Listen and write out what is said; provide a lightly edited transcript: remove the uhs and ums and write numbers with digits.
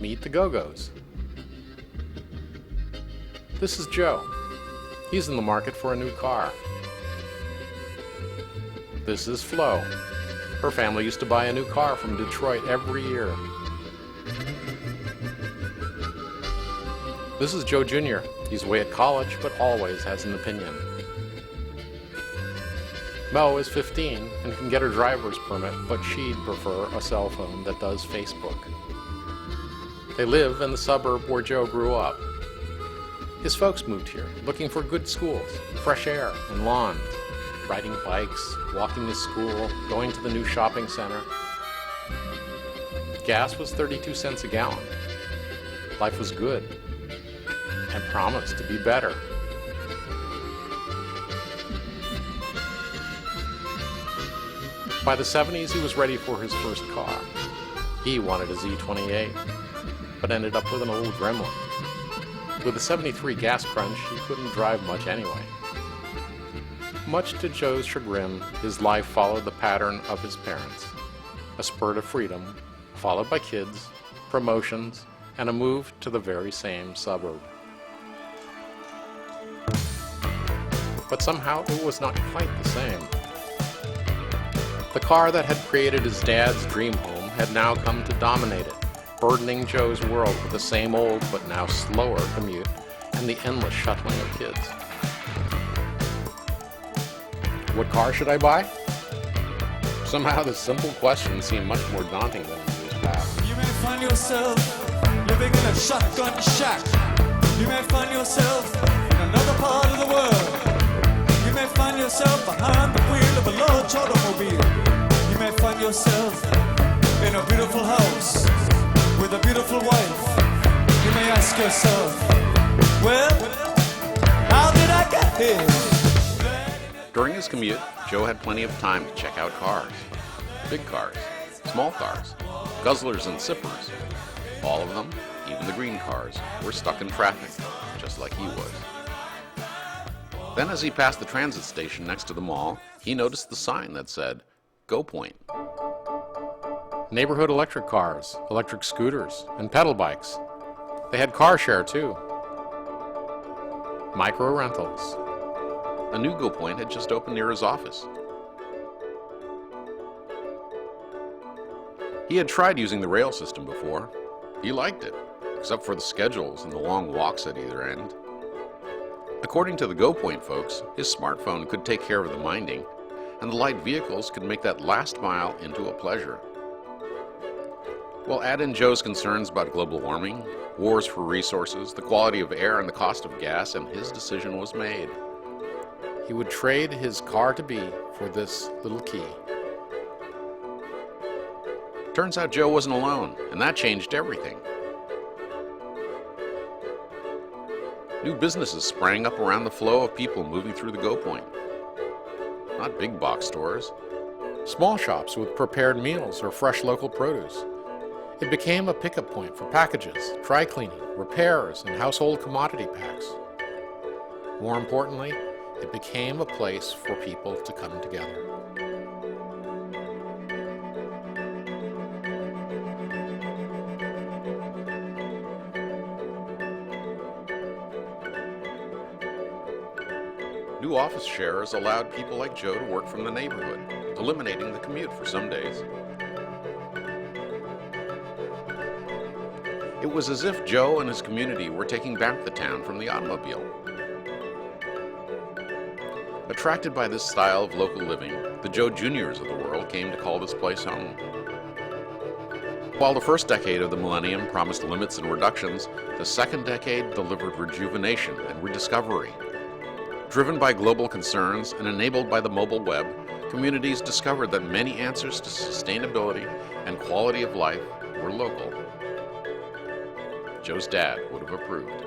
Meet the Go-Go's. This is Joe. He's in the market for a new car. This is Flo. Her family used to buy a new car from Detroit every year. This is Joe Jr. He's away at college, but always has an opinion. Mo is 15 and can get her driver's permit, but she'd prefer a cell phone that does Facebook. They live in the suburb where Joe grew up. His folks moved here, looking for good schools, fresh air, and lawns, riding bikes, walking to school, going to the new shopping center. Gas was 32 cents a gallon. Life was good and promised to be better. By the 70s, he was ready for his first car. He wanted a Z28, but ended up with an old Gremlin. With a 73 gas crunch, he couldn't drive much anyway. Much to Joe's chagrin, his life followed the pattern of his parents. A spurt of freedom, followed by kids, promotions, and a move to the very same suburb. But somehow it was not quite the same. The car that had created his dad's dream home had now come to dominate it, burdening Joe's world with the same old but now slower commute and the endless shuttling of kids. What car should I buy? Somehow this simple question seemed much more daunting than in years past. You may find yourself living in a shotgun shack. You may find yourself in another part of the world. You may find yourself behind the wheel of a large automobile. You may find yourself in a beautiful house with a beautiful wife. You may ask yourself, well, how did I get here? During his commute, Joe had plenty of time to check out cars. Big cars, small cars, guzzlers and sippers. All of them, even the green cars, were stuck in traffic, just like he was. Then as he passed the transit station next to the mall, he noticed the sign that said, Go Point. Neighborhood electric cars, electric scooters, and pedal bikes. They had car share too. Micro rentals. A new Go Point had just opened near his office. He had tried using the rail system before. He liked it, except for the schedules and the long walks at either end. According to the Go Point folks, his smartphone could take care of the minding, and the light vehicles could make that last mile into a pleasure. Well, add in Joe's concerns about global warming, wars for resources, the quality of air, and the cost of gas, and his decision was made. He would trade his car to be for this little key. Turns out Joe wasn't alone, and that changed everything. New businesses sprang up around the flow of people moving through the Go Point. Not big box stores. Small shops with prepared meals or fresh local produce. It became a pickup point for packages, dry cleaning, repairs, and household commodity packs. More importantly, it became a place for people to come together. New office shares allowed people like Joe to work from the neighborhood, eliminating the commute for some days. It was as if Joe and his community were taking back the town from the automobile. Attracted by this style of local living, the Joe Juniors of the world came to call this place home. While the first decade of the millennium promised limits and reductions, the second decade delivered rejuvenation and rediscovery. Driven by global concerns and enabled by the mobile web, communities discovered that many answers to sustainability and quality of life were local. Joe's dad would have approved.